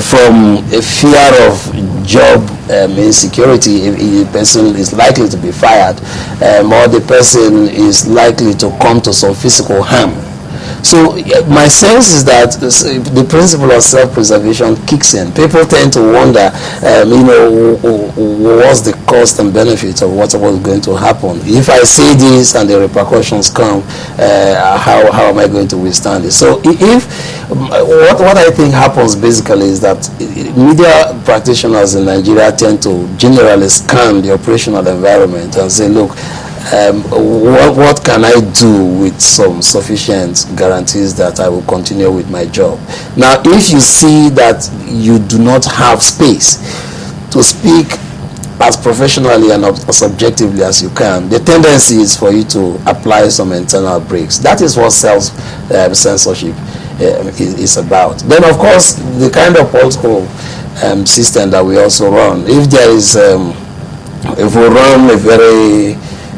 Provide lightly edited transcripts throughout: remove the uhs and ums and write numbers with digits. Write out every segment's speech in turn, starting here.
from a fear of job insecurity, if a person is likely to be fired, or the person is likely to come to some physical harm. So my sense is that the principle of self-preservation kicks in. People tend to wonder, what's the cost and benefit of what's going to happen? If I say this and the repercussions come, how am I going to withstand it? So what I think happens basically is that media practitioners in Nigeria tend to generally scan the operational environment and say, look, what can I do with some sufficient guarantees that I will continue with my job? Now, if you see that you do not have space to speak as professionally and as objectively as you can, the tendency is for you to apply some internal brakes. That is what self-censorship is about. Then, of course, the kind of political system that we also run, if there is, if we run a very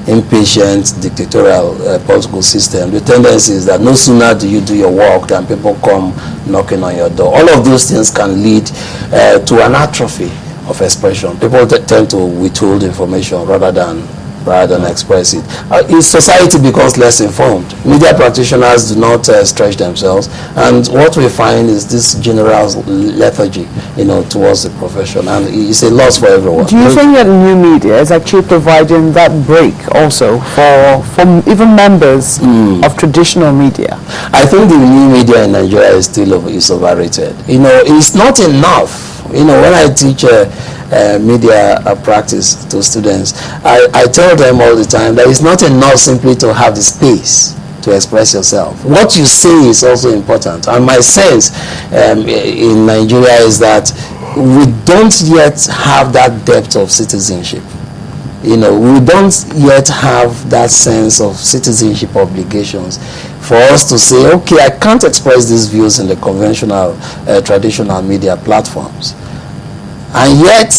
impatient dictatorial political system, the tendency is that no sooner do you do your work than people come knocking on your door. All of those things can lead to an atrophy of expression. People tend to withhold information rather than express it. Society becomes less informed. Media practitioners do not stretch themselves, and what we find is this general lethargy, towards the profession, and it's a loss for everyone. Do you think that new media is actually providing that break also for even members of traditional media? I think the new media in Nigeria is still overrated. It's not enough. When I teach media practice to students, I tell them all the time that it's not enough simply to have the space to express yourself. What you say is also important. And my sense in Nigeria is that we don't yet have that depth of citizenship. We don't yet have that sense of citizenship obligations for us to say, okay, I can't express these views in the conventional, traditional media platforms. And yet,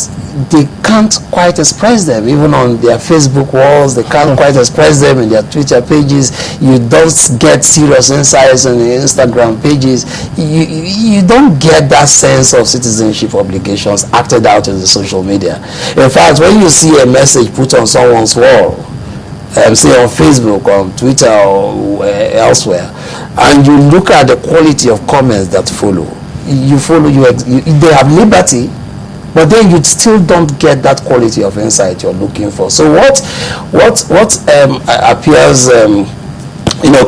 they can't quite express them. Even on their Facebook walls, they can't quite express them in their Twitter pages. You don't get serious insights on the Instagram pages. You don't get that sense of citizenship obligations acted out in the social media. In fact, when you see a message put on someone's wall, say on Facebook, on Twitter, or elsewhere, and you look at the quality of comments that follow, they have liberty, but then you still don't get that quality of insight you're looking for. So what appears,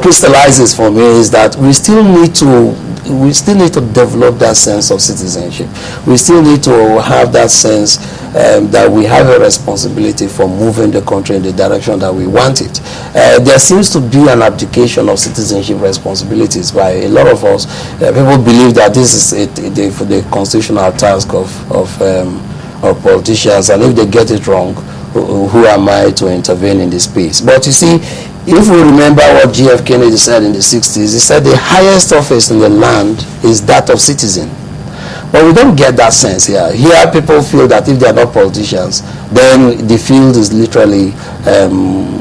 crystallizes for me is that we still need to develop that sense of citizenship. We still need to have that sense that we have a responsibility for moving the country in the direction that we want it. There seems to be an abdication of citizenship responsibilities by a lot of us. People believe that this is the constitutional task of politicians, and if they get it wrong, who am I to intervene in this space? But you see, if we remember what G.F. Kennedy said in the 60s, he said the highest office in the land is that of citizen. But we don't get that sense here. Here people feel that if they are not politicians, then the field is literally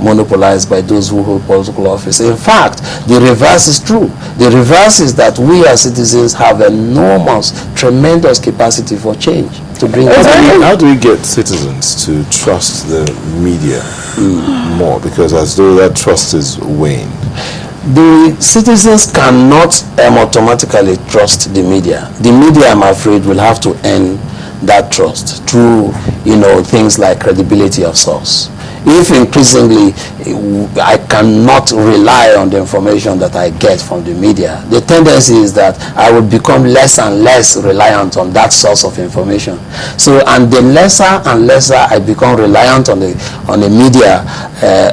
monopolized by those who hold political office. In fact, the reverse is true. The reverse is that we as citizens have enormous, tremendous capacity for change to bring. How do we get citizens to trust the media more? Because as though that trust is waned. The citizens cannot automatically trust the media. The media, I'm afraid, will have to earn that trust through, things like credibility of source. If increasingly I cannot rely on the information that I get from the media, the tendency is that I will become less and less reliant on that source of information. So, and the lesser and lesser I become reliant on the media,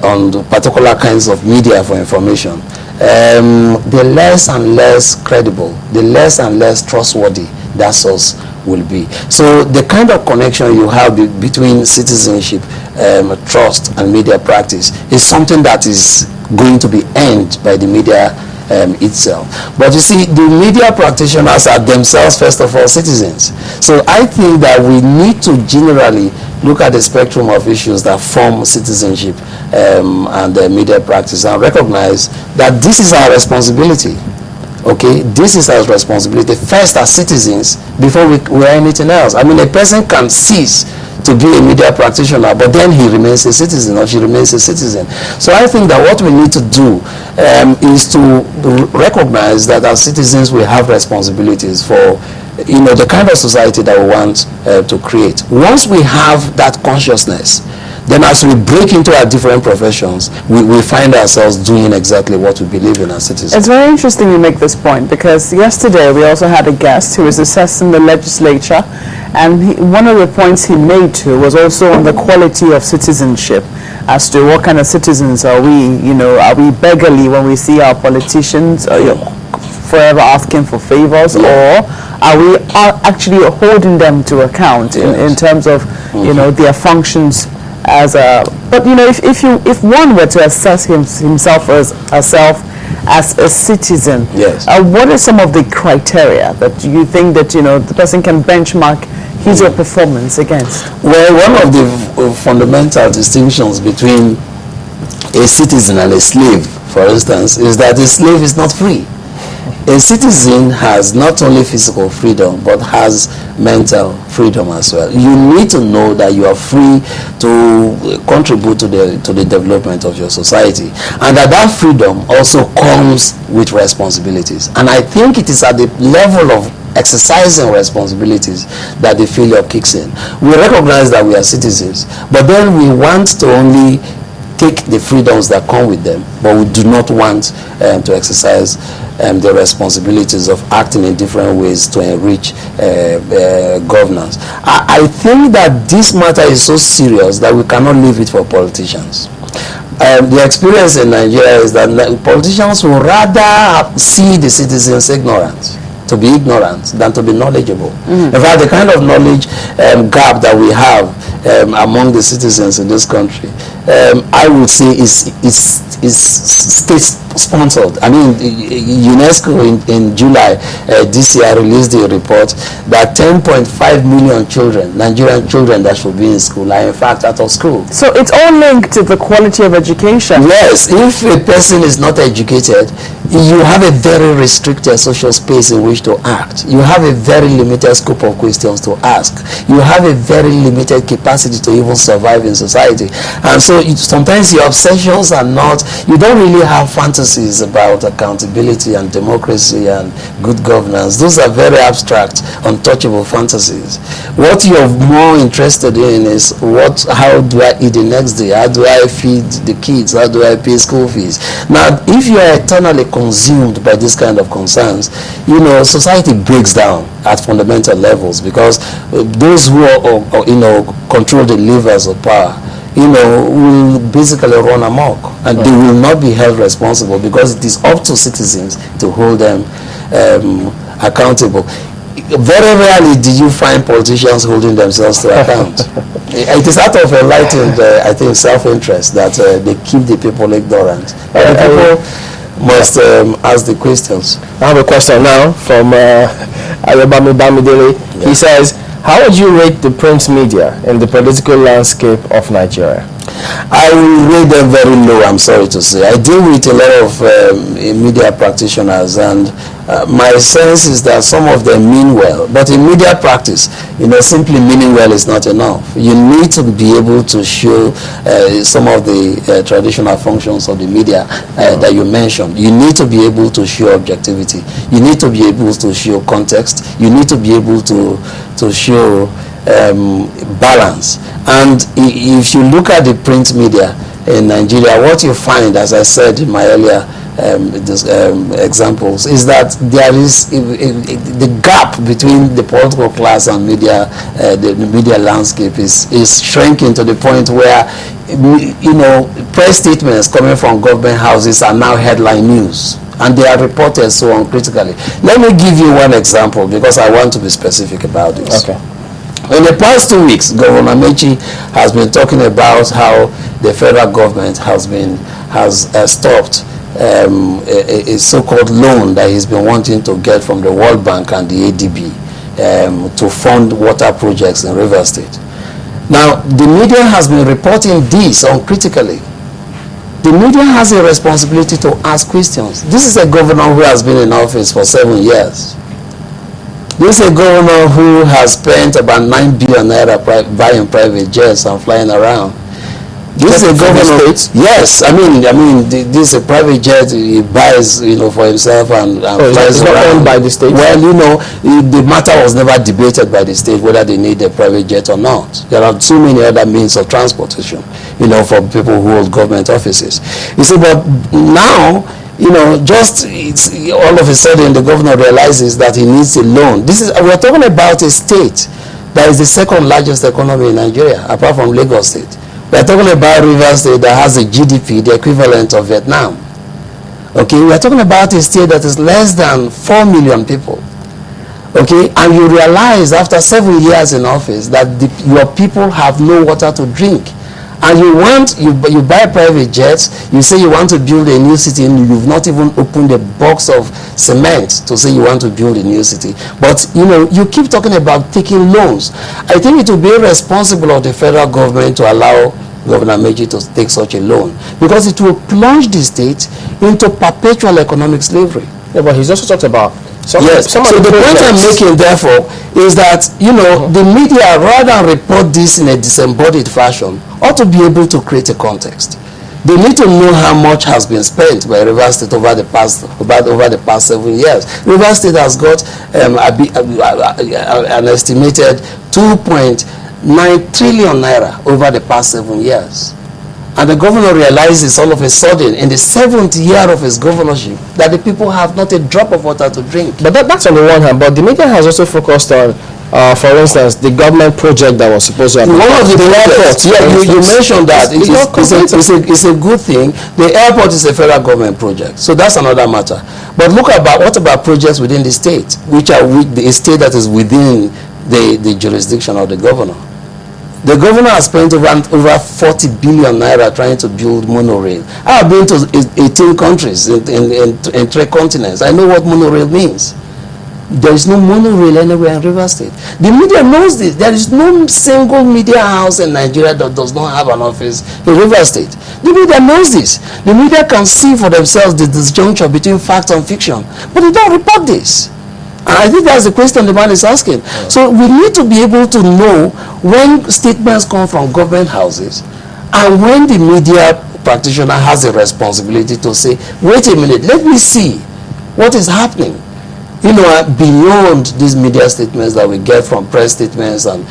on the particular kinds of media for information, the less and less credible, the less and less trustworthy that source will be. So the kind of connection you have between citizenship, trust, and media practice is something that is going to be earned by the media itself. But you see, the media practitioners are themselves, first of all, citizens. So I think that we need to generally look at the spectrum of issues that form citizenship and media practice and recognize that this is our responsibility. Okay, this is our responsibility first as citizens before we are anything else. I mean, a person can cease to be a media practitioner, but then he remains a citizen or she remains a citizen. So I think that what we need to do is to recognize that as citizens we have responsibilities for the kind of society that we want to create. Once we have that consciousness, then as we break into our different professions, we find ourselves doing exactly what we believe in as citizens. It's very interesting you make this point, because yesterday we also had a guest who was assessing the legislature, and one of the points he made too was also on the quality of citizenship, as to what kind of citizens are we. Are we beggarly when we see our politicians forever asking for favors, or are we actually holding them to account in terms of their functions as a. But if one were to assess himself as herself as a citizen, what are some of the criteria that you think that the person can benchmark his or performance against? Well, one of the fundamental distinctions between a citizen and a slave, for instance, is that a slave is not free. A citizen has not only physical freedom, but has mental freedom as well. You need to know that you are free to contribute to the development of your society, and that freedom also comes with responsibilities. And I think it is at the level of exercising responsibilities that the failure kicks in. We recognize that we are citizens, but then we want to only take the freedoms that come with them, but we do not want to exercise the responsibilities of acting in different ways to enrich governance. I think that this matter is so serious that we cannot leave it for politicians. The experience in Nigeria is that politicians will rather see the citizens ignorant, to be ignorant, than to be knowledgeable. In fact, the kind of knowledge gap that we have among the citizens in this country, I would say is state-sponsored. I mean, UNESCO in July this year released a report that 10.5 million children, Nigerian children that should be in school, are in fact out of school. So it's all linked to the quality of education. Yes, if a person is not educated, you have a very restricted social space in which to act. You have a very limited scope of questions to ask. You have a very limited capacity to even survive in society. And so sometimes your obsessions are not, you don't really have fantasies about accountability and democracy and good governance. Those are very abstract, untouchable fantasies. What you're more interested in is how do I eat the next day? How do I feed the kids? How do I pay school fees? Now, if you are eternally consumed by this kind of concerns, society breaks down at fundamental levels, because those who control the levers of power, will basically run amok, and they will not be held responsible, because it is up to citizens to hold them accountable. Very rarely do you find politicians holding themselves to account. It is out of enlightened, I think, self-interest that they keep the people ignorant. The people must ask the questions. I have a question now from Ayobami Bamidele. He says, how would you rate the print media in the political landscape of Nigeria? I will rate them very low, I'm sorry to say. I deal with a lot of media practitioners, and my sense is that some of them mean well, but in media practice, simply meaning well is not enough. You need to be able to show some of the traditional functions of the media that you mentioned. You need to be able to show objectivity. You need to be able to show context. You need to be able to show balance. And if you look at the print media in Nigeria, what you find, as I said in my earlier examples, is that there is the gap between the political class and media, the media landscape is shrinking to the point where press statements coming from government houses are now headline news, and they are reported so uncritically. Let me give you one example, because I want to be specific about this. Okay. In the past 2 weeks, Governor Mechi has been talking about how the federal government has stopped a so-called loan that he's been wanting to get from the World Bank and the ADB to fund water projects in Rivers State. Now, the media has been reporting this uncritically. The media has a responsibility to ask questions. This is a governor who has been in office for 7 years. This is a governor who has spent about 9 billion naira buying private jets and flying around. This is a governor. Yes, I mean, this is a private jet he buys, for himself and flies it's not around. owned by the state? Well, the matter was never debated by the state whether they need a private jet or not. There are too many other means of transportation, for people who hold government offices. You see, but now, all of a sudden the governor realizes that he needs a loan. We're talking about a state that is the second largest economy in Nigeria, apart from Lagos State. We're talking about Rivers State that has a GDP, the equivalent of Vietnam. Okay, we're talking about a state that is less than 4 million people. Okay, and you realize after 7 years in office that your people have no water to drink. And you buy private jets, you say you want to build a new city, and you've not even opened a box of cement to say you want to build a new city. But you keep talking about taking loans. I think it will be irresponsible of the federal government to allow Governor Meji to take such a loan, because it will plunge the state into perpetual economic slavery. Yeah, but he's also talked about so the point I'm making, therefore, is that the media, rather than report this in a disembodied fashion, ought to be able to create a context. They need to know how much has been spent by Rivers State over the past 7 years. Rivers State has got an estimated 2.9 trillion naira over the past 7 years. And the governor realizes all of a sudden, in the 7th year of his governorship, that the people have not a drop of water to drink. But that's on the one hand. But the media has also focused on, for instance, the government project that was supposed to happen. One of the airports, you mentioned that. It's a good thing. The airport is a federal government project. So that's another matter. But what about projects within the state, which are the state that is within the jurisdiction of the governor? The governor has spent over 40 billion naira trying to build monorail. I have been to 18 countries in 3 continents. I know what monorail means. There is no monorail anywhere in Rivers State. The media knows this. There is no single media house in Nigeria that does not have an office in Rivers State. The media knows this. The media can see for themselves the disjuncture between fact and fiction, but they don't report this. And I think that's the question the man is asking. So we need to be able to know when statements come from government houses and when the media practitioner has a responsibility to say, wait a minute, let me see what is happening. Beyond these media statements that we get from press statements and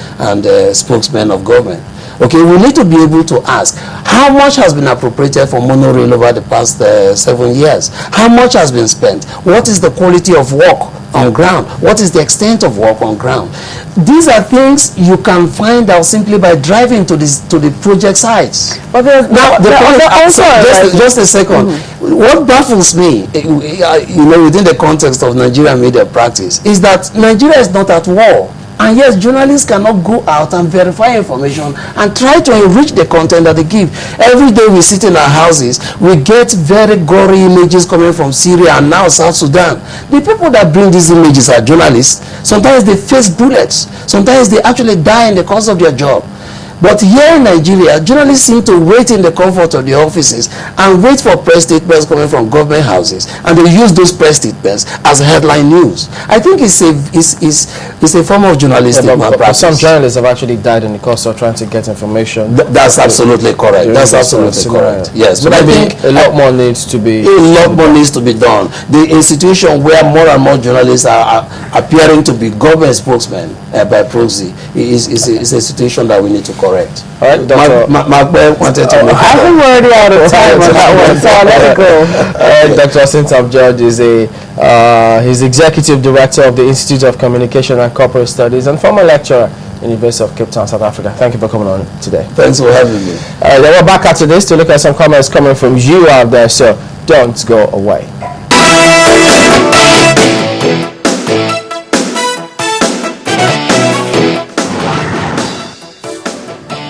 spokesmen of government. Okay, we need to be able to ask, how much has been appropriated for monorail over the past 7 years? How much has been spent? What is the quality of work on ground? What is the extent of work on ground? These are things you can find out simply by driving to the project sites. But just a second. What baffles me, within the context of Nigerian media practice, is that Nigeria is not at war. And yes, journalists cannot go out and verify information and try to enrich the content that they give. Every day we sit in our houses, we get very gory images coming from Syria and now South Sudan. The people that bring these images are journalists. Sometimes they face bullets. Sometimes they actually die in the course of their job. But here in Nigeria, journalists seem to wait in the comfort of the offices and wait for press statements coming from government houses, and they use those press statements as headline news. I think it's a form of journalistic malpractice. But some journalists have actually died in the course of trying to get information. That's absolutely correct. That's absolutely correct. Yes, but I think a lot more needs to be done. The institution where more and more journalists are appearing to be government spokesmen by proxy is a situation that we need to correct. All right, Dr. wanted to make I think we're already out of time on that one, so I'll let it go. Dr. Sintab George is he's executive director of the Institute of Communication and Corporate Studies and former lecturer in the University of Cape Town, South Africa. Thank you for coming on today. Thanks for having me. Then we're back after this to look at some comments coming from you out there, so don't go away.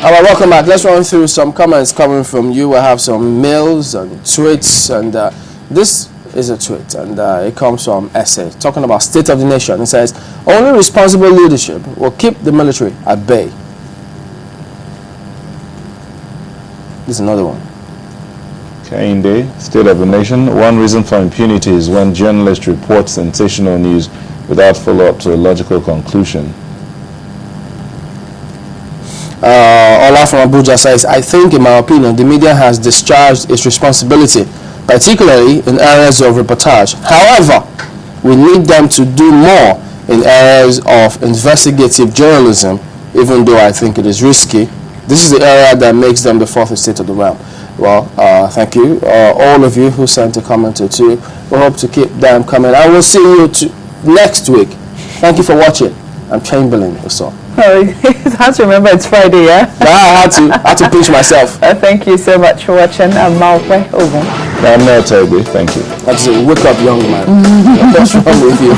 All right, welcome back. Let's run through some comments coming from you. I have some mails and tweets, and this is a tweet, and it comes from Essay, talking about state of the nation. It says, only responsible leadership will keep the military at bay. This is another one. Kainde, State of the Nation. One reason for impunity is when journalists report sensational news without follow-up to a logical conclusion. Ola from Abuja says, I think, in my opinion, the media has discharged its responsibility, particularly in areas of reportage. However, we need them to do more in areas of investigative journalism, even though I think it is risky. This is the area that makes them the fourth estate of the realm. Well, thank you, all of you who sent a comment or two. We hope to keep them coming. I will see you next week. Thank you for watching. I'm Chamberlain Oso. Oh, you have to remember it's Friday, yeah? I had to pinch myself. Thank you so much for watching. I'm Malwe Ogun. I'm not Toby. Thank you. That's it. Wake up, young man. What's wrong with you?